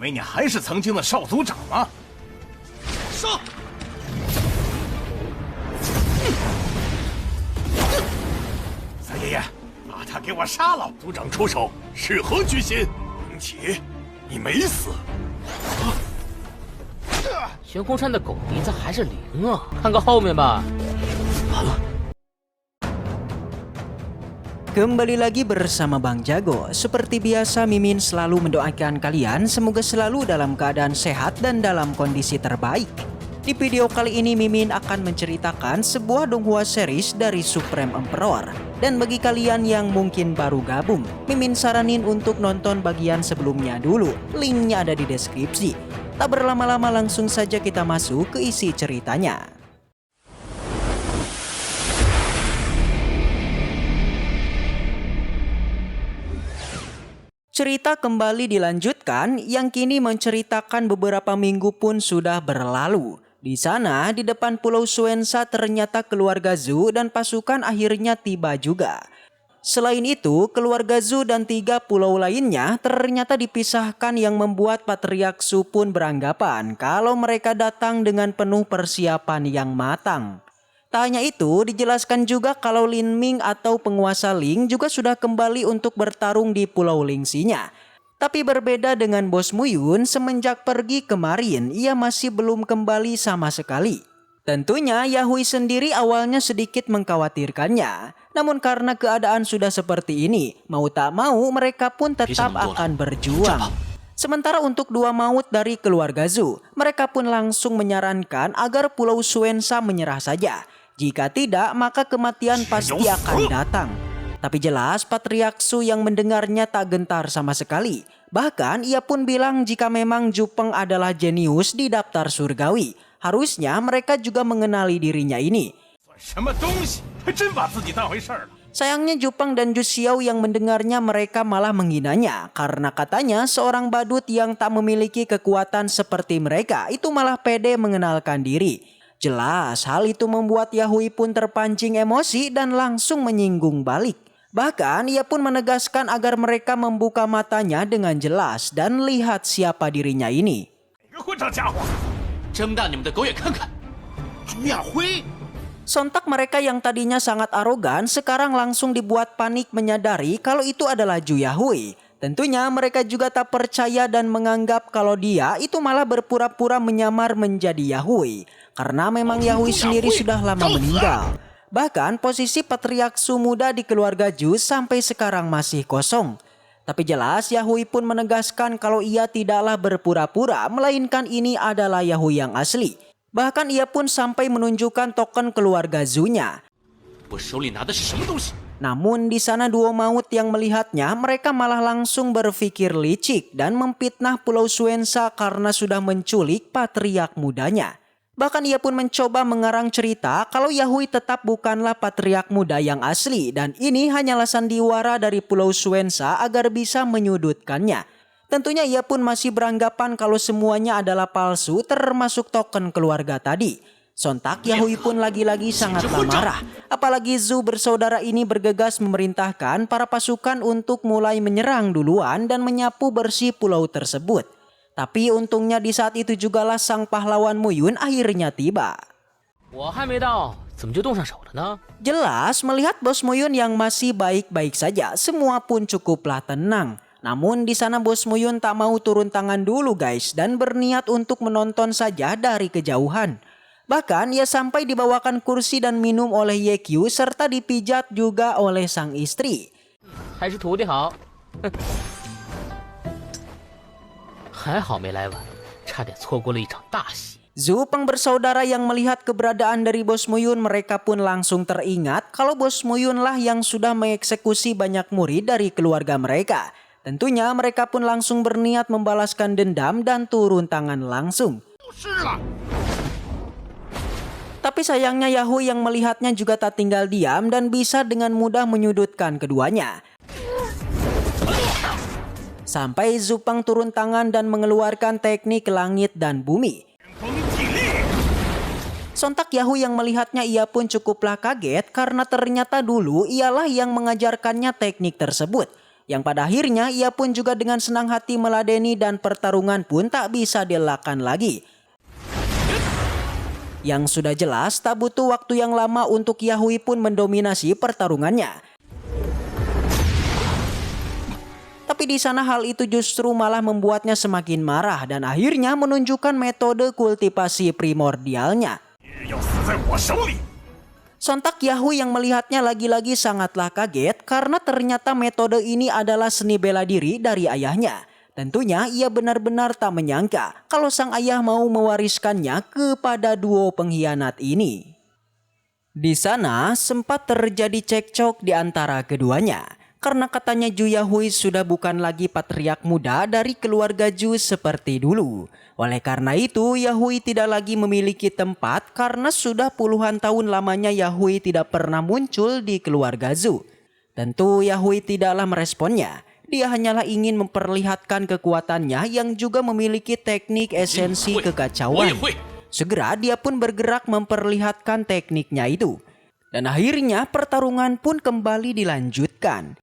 为你还是曾经的少族长吗？上！三爷爷，把他给我杀了！族长出手是何居心？明启，你没死。悬空山的狗鼻子还是灵啊！看个后面吧。 Kembali lagi bersama Bang Jago. Seperti biasa Mimin selalu mendoakan kalian semoga selalu dalam keadaan sehat dan dalam kondisi terbaik. Di video kali ini Mimin akan menceritakan sebuah donghua series dari Supreme Emperor. Dan bagi kalian yang mungkin baru gabung, Mimin saranin untuk nonton bagian sebelumnya dulu. Linknya ada di deskripsi. Tak berlama-lama langsung saja kita masuk ke isi ceritanya. Cerita kembali dilanjutkan yang kini menceritakan beberapa minggu pun sudah berlalu. Di sana di depan Pulau Suensa ternyata keluarga Zhu dan pasukan akhirnya tiba juga. Selain itu keluarga Zhu dan 3 pulau lainnya ternyata dipisahkan yang membuat Patriark Zhu pun beranggapan kalau mereka datang dengan penuh persiapan yang matang. Tak hanya itu, dijelaskan juga kalau Lin Ming atau penguasa Ling juga sudah kembali untuk bertarung di Pulau Lingxinya. Tapi berbeda dengan Bos Muyun, semenjak pergi kemarin, ia masih belum kembali sama sekali. Tentunya Yahui sendiri awalnya sedikit mengkhawatirkannya. Namun karena keadaan sudah seperti ini, mau tak mau mereka pun tetap akan berjuang. Sementara untuk 2 maut dari keluarga Zhu, mereka pun langsung menyarankan agar Pulau Suensa menyerah saja. Jika tidak, maka kematian pasti akan datang. Tapi jelas Patriark Zhu yang mendengarnya tak gentar sama sekali. Bahkan ia pun bilang jika memang Zhu Peng adalah jenius di daftar surgawi, harusnya mereka juga mengenali dirinya ini. Sayangnya Zhu Peng dan Zhu Xiao yang mendengarnya mereka malah menghinanya. Karena katanya seorang badut yang tak memiliki kekuatan seperti mereka itu malah pede mengenalkan diri. Jelas hal itu membuat Yahui pun terpancing emosi dan langsung menyinggung balik. Bahkan ia pun menegaskan agar mereka membuka matanya dengan jelas dan lihat siapa dirinya ini. Sontak mereka yang tadinya sangat arogan sekarang langsung dibuat panik menyadari kalau itu adalah Zhu Yahui. Tentunya mereka juga tak percaya dan menganggap kalau dia itu malah berpura-pura menyamar menjadi Yahui. Karena memang Yahui sendiri sudah lama meninggal. Bahkan posisi Patriark Zhu muda di keluarga Zhu sampai sekarang masih kosong. Tapi jelas Yahui pun menegaskan kalau ia tidaklah berpura-pura, melainkan ini adalah Yahui yang asli. Bahkan ia pun sampai menunjukkan token keluarga Zhu-nya. Namun di sana 2 maut yang melihatnya, mereka malah langsung berpikir licik dan memfitnah Pulau Suensa karena sudah menculik patriark mudanya. Bahkan ia pun mencoba mengarang cerita kalau Yahui tetap bukanlah patriark muda yang asli dan ini hanyalah sandiwara dari Pulau Suensa agar bisa menyudutkannya. Tentunya ia pun masih beranggapan kalau semuanya adalah palsu termasuk token keluarga tadi. Sontak Yahui pun lagi-lagi sangatlah marah. Apalagi Zhu bersaudara ini bergegas memerintahkan para pasukan untuk mulai menyerang duluan dan menyapu bersih pulau tersebut. Tapi untungnya di saat itu jugalah sang pahlawan Muyun akhirnya tiba. Jelas melihat Bos Muyun yang masih baik-baik saja, semua pun cukuplah tenang. Namun di sana Bos Muyun tak mau turun tangan dulu guys dan berniat untuk menonton saja dari kejauhan. Bahkan ia sampai dibawakan kursi dan minum oleh YQ serta dipijat juga oleh sang istri. Zhu Peng bersaudara yang melihat keberadaan dari Bos Muyun, mereka pun langsung teringat kalau Bos Muyun lah yang sudah mengeksekusi banyak murid dari keluarga mereka. Tentunya mereka pun langsung berniat membalaskan dendam dan turun tangan langsung. Tapi sayangnya Yahui yang melihatnya juga tak tinggal diam dan bisa dengan mudah menyudutkan keduanya. Sampai Zhu Peng turun tangan dan mengeluarkan teknik langit dan bumi. Sontak Yahui yang melihatnya ia pun cukuplah kaget karena ternyata dulu ialah yang mengajarkannya teknik tersebut. yang pada akhirnya ia pun juga dengan senang hati meladeni dan pertarungan pun tak bisa dielakkan lagi. Yang sudah jelas tak butuh waktu yang lama untuk Yahui pun mendominasi pertarungannya. Tapi di sana hal itu justru malah membuatnya semakin marah dan akhirnya menunjukkan metode kultivasi primordialnya. Sontak Yahui yang melihatnya lagi-lagi sangatlah kaget karena ternyata metode ini adalah seni bela diri dari ayahnya. Tentunya ia benar-benar tak menyangka kalau sang ayah mau mewariskannya kepada duo pengkhianat ini. Di sana sempat terjadi cekcok di antara keduanya. Karena katanya Ju Yahui sudah bukan lagi patriark muda dari keluarga Ju seperti dulu. Oleh karena itu Yahui tidak lagi memiliki tempat karena sudah puluhan tahun lamanya Yahui tidak pernah muncul di keluarga Zu. Tentu Yahui tidaklah meresponnya. Dia hanyalah ingin memperlihatkan kekuatannya yang juga memiliki teknik esensi kekacauan. Segera dia pun bergerak memperlihatkan tekniknya itu. Dan akhirnya pertarungan pun kembali dilanjutkan.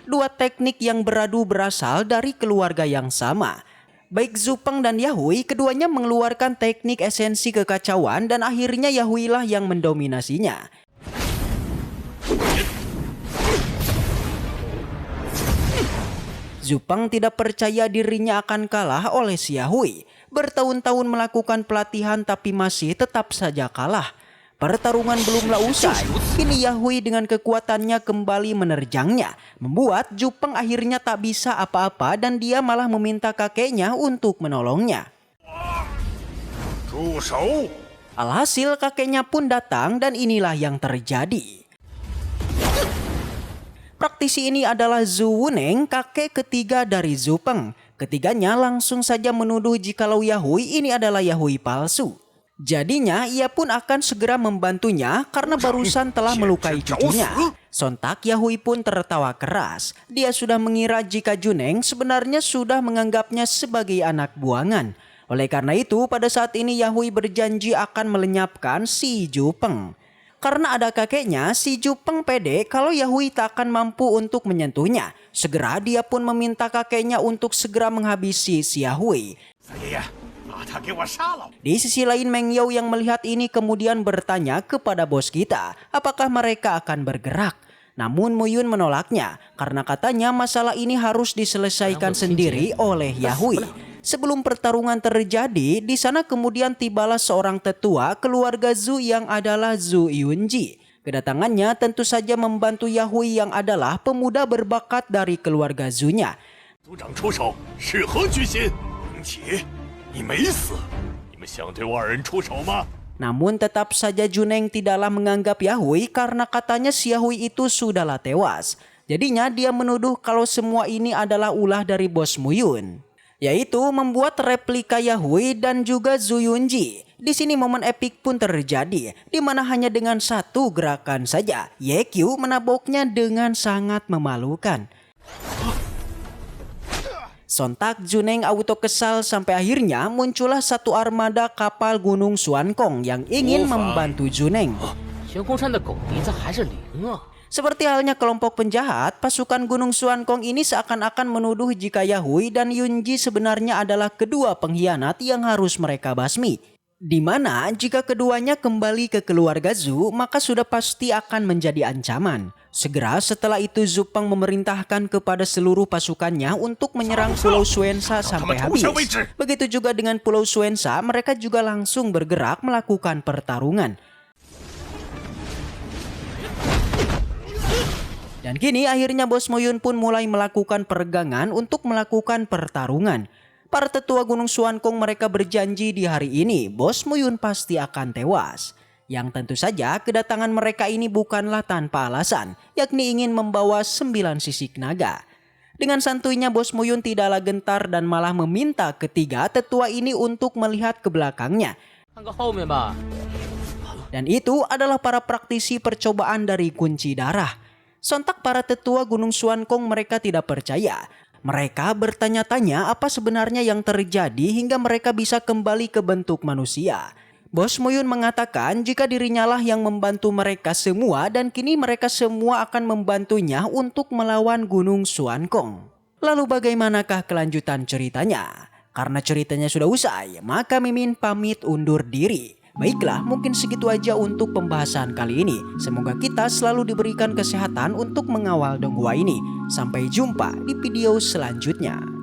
Dua teknik yang beradu berasal dari keluarga yang sama. Baik Zhu Peng dan Yahui, keduanya mengeluarkan teknik esensi kekacauan dan akhirnya Yahui lah yang mendominasinya. Zhu Peng tidak percaya dirinya akan kalah oleh si Yahui. Bertahun-tahun melakukan pelatihan tapi masih tetap saja kalah. Pertarungan belumlah usai, kini Yahui dengan kekuatannya kembali menerjangnya, membuat Zhu Peng akhirnya tak bisa apa-apa dan dia malah meminta kakeknya untuk menolongnya. Alhasil kakeknya pun datang dan inilah yang terjadi. Praktisi ini adalah Zhu Wuneng, kakek ketiga dari Zhu Peng. Ketiganya langsung saja menuduh jikalau Yahui ini adalah Yahui palsu. Jadinya ia pun akan segera membantunya karena barusan telah melukai cucunya. Sontak Yahui pun tertawa keras. Dia sudah mengira jika Juneng sebenarnya sudah menganggapnya sebagai anak buangan. Oleh karena itu pada saat ini Yahui berjanji akan melenyapkan si Zhu Peng. Karena ada kakeknya, si Zhu Peng pede kalau Yahui tak akan mampu untuk menyentuhnya. Segera dia pun meminta kakeknya untuk segera menghabisi si Yahui. Di sisi lain Meng Yao yang melihat ini kemudian bertanya kepada bos kita apakah mereka akan bergerak. Namun Mu Yun menolaknya karena katanya masalah ini harus diselesaikan sendiri oleh Yahui. Sebelum pertarungan terjadi, di sana kemudian tibalah seorang tetua keluarga Zhu yang adalah Zhu Yunji. Kedatangannya tentu saja membantu Yahui yang adalah pemuda berbakat dari keluarga Zhu-nya. Namun tetap saja Juneng tidaklah menganggap Yahui karena katanya si Yahui itu sudahlah tewas. Jadinya dia menuduh kalau semua ini adalah ulah dari bos Mu Yun, yaitu membuat replika Yahui dan juga Zhu Yunji. Di sini momen epik pun terjadi, di mana hanya dengan satu gerakan saja YQ menaboknya dengan sangat memalukan. Sontak Juneng auto kesal sampai akhirnya muncullah satu armada kapal Gunung Xuankong yang ingin membantu Juneng. Seperti halnya kelompok penjahat, pasukan Gunung Xuankong ini seakan-akan menuduh jika Yahui dan Yunji sebenarnya adalah kedua pengkhianat yang harus mereka basmi. Di mana jika keduanya kembali ke keluarga Zhu, maka sudah pasti akan menjadi ancaman. Segera setelah itu Zhu Peng memerintahkan kepada seluruh pasukannya untuk menyerang Pulau Xuansa sampai habis. Begitu juga dengan Pulau Xuansa, mereka juga langsung bergerak melakukan pertarungan. Dan kini akhirnya bos Mu Yun pun mulai melakukan peregangan untuk melakukan pertarungan. Para tetua Gunung Xuankong mereka berjanji di hari ini bos Mu Yun pasti akan tewas. Yang tentu saja kedatangan mereka ini bukanlah tanpa alasan, yakni ingin membawa 9 sisik naga. Dengan santuinya bos Mu Yun tidaklah gentar dan malah meminta ketiga tetua ini untuk melihat ke belakangnya. Dan itu adalah para praktisi percobaan dari kunci darah. Sontak para tetua Gunung Xuankong mereka tidak percaya. Mereka bertanya-tanya apa sebenarnya yang terjadi hingga mereka bisa kembali ke bentuk manusia. Bos Moyun mengatakan jika dirinya lah yang membantu mereka semua dan kini mereka semua akan membantunya untuk melawan Gunung Suankong. Lalu bagaimanakah kelanjutan ceritanya? Karena ceritanya sudah usai, maka Mimin pamit undur diri. Baiklah, mungkin segitu aja untuk pembahasan kali ini. Semoga kita selalu diberikan kesehatan untuk mengawal Donghua ini. Sampai jumpa di video selanjutnya.